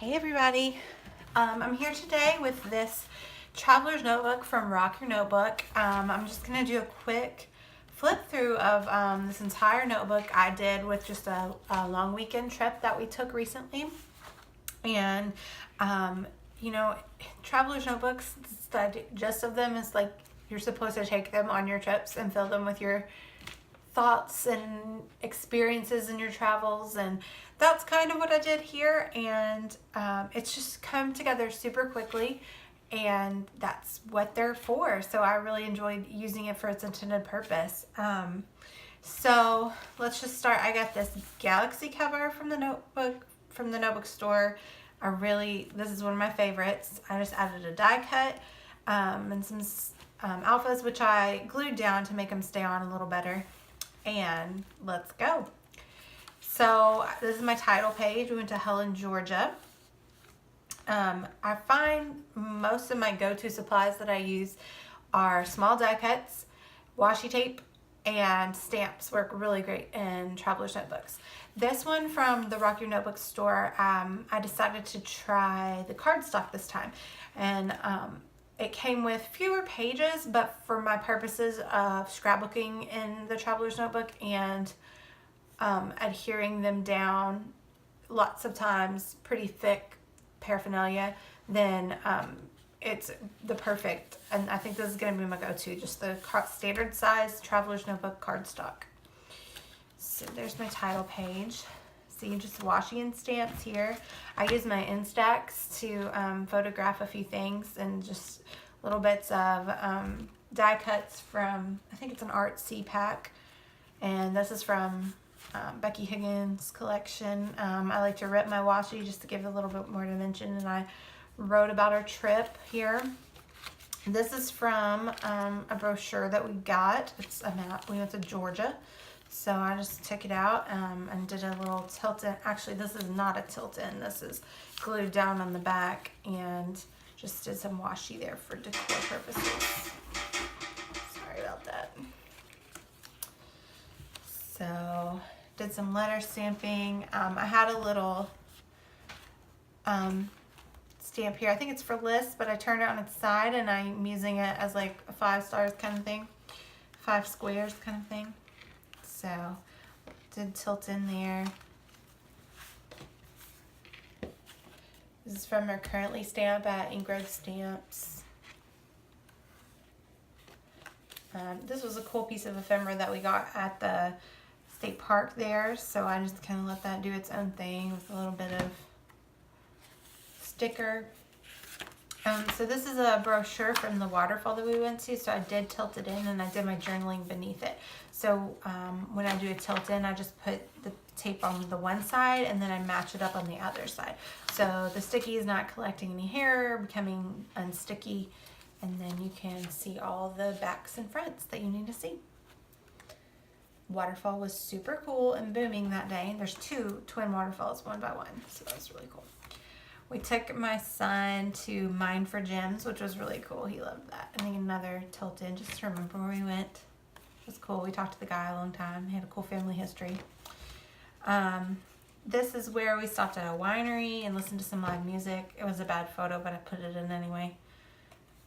Hey everybody, I'm here today with this traveler's notebook from Rock Your Notebook. I'm just going to do a quick flip through of this entire notebook I did with just a long weekend trip that we took recently. And traveler's notebooks, the gist of them is like you're supposed to take them on your trips and fill them with your thoughts and experiences in your travels, and that's kind of what I did here. And it's just come together super quickly, and that's what they're for. So I really enjoyed using it for its intended purpose. So let's just start. I got this galaxy cover from the notebook store. This is one of my favorites. I just added a die cut and some alphas, which I glued down to make them stay on a little better. And let's go. So this is my title page. We went to Helen, Georgia. I find most of my go-to supplies that I use are small die cuts, washi tape, and stamps. Work really great in traveler's notebooks. This one from the Rock Your Notebook store, I decided to try the cardstock this time. And it came with fewer pages, but for my purposes of scrapbooking in the traveler's notebook and adhering them down lots of times, pretty thick paraphernalia, then it's the perfect, and I think this is going to be my go-to, just the standard size traveler's notebook cardstock. So there's my title page. See, just washi and stamps here. I use my Instax to photograph a few things, and just little bits of die cuts from, I think it's an Artsy pack, and this is from Becky Higgins' collection. I like to rip my washi just to give it a little bit more dimension, and I wrote about our trip here. This is from a brochure that we got. It's a map. We went to Georgia. So I just took it out and did a little tilt-in. Actually, this is not a tilt-in. This is glued down on the back, and just did some washi there for decor purposes. Sorry about that. So did some letter stamping. I had a little stamp here. I think it's for lists, but I turned it on its side, and I'm using it as like a 5 stars kind of thing, 5 squares kind of thing. So did tilt in there. This is from our currently stamp at Ingrove Stamps. This was a cool piece of ephemera that we got at the state park there, so I just kind of let that do its own thing with a little bit of sticker. So this is a brochure from the waterfall that we went to, so I did tilt it in, and I did my journaling beneath it. So when I do a tilt in, I just put the tape on the one side, and then I match it up on the other side. So the sticky is not collecting any hair, becoming unsticky, and then you can see all the backs and fronts that you need to see. Waterfall was super cool and booming that day. There's 2 twin waterfalls, one by one, so that was really cool. We took my son to Mine for Gems, which was really cool. He loved that. I think another tilt in just to remember where we went. It was cool. We talked to the guy a long time. He had a cool family history. This is where we stopped at a winery and listened to some live music. It was a bad photo, but I put it in anyway.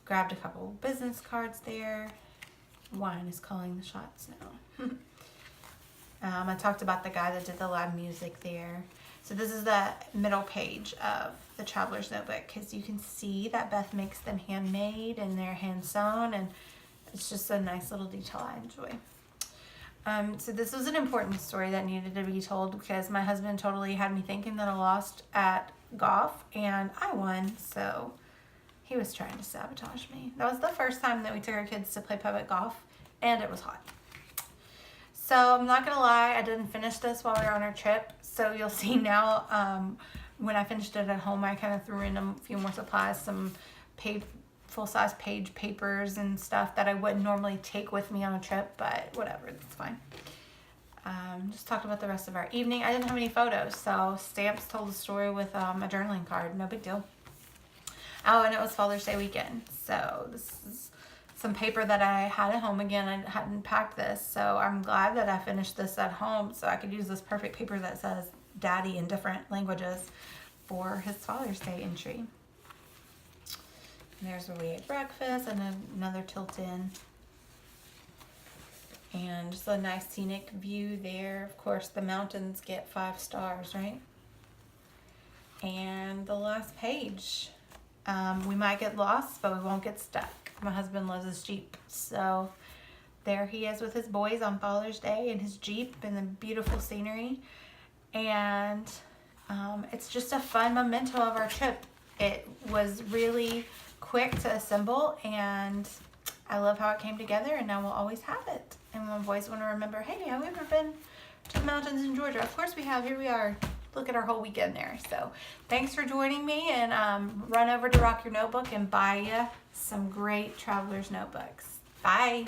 Grabbed a couple business cards there. Wine is calling the shots now. I talked about the guy that did the live music there. So this is the middle page of the traveler's notebook, because you can see that Beth makes them handmade and they're hand sewn, and it's just a nice little detail I enjoy. So this was an important story that needed to be told, because my husband totally had me thinking that I lost at golf, and I won, so he was trying to sabotage me. That was the first time that we took our kids to play public golf, and it was hot. So I'm not gonna lie, I didn't finish this while we were on our trip. So you'll see now, when I finished it at home, I kind of threw in a few more supplies, some full-size page papers and stuff that I wouldn't normally take with me on a trip, but whatever, it's fine. Just talked about the rest of our evening. I didn't have any photos, so stamps told the story with a journaling card, no big deal. Oh, and it was Father's Day weekend, so this is some paper that I had at home. Again, I hadn't packed this, so I'm glad that I finished this at home so I could use this perfect paper that says daddy in different languages. for his Father's Day entry. And there's where we ate breakfast and another tilt-in. And just a nice scenic view there. Of course, the mountains get 5 stars, right? And the last page. We might get lost, but we won't get stuck. My husband loves his Jeep. So there he is with his boys on Father's Day in his Jeep and the beautiful scenery. And it's just a fun memento of our trip. It was really quick to assemble, and I love how it came together, and now we'll always have it. And my boys want to remember, hey, have we ever been to the mountains in Georgia? Of course we have. Here we are. Look at our whole weekend there. So thanks for joining me, and run over to Rock Your Notebook and buy you some great traveler's notebooks. Bye.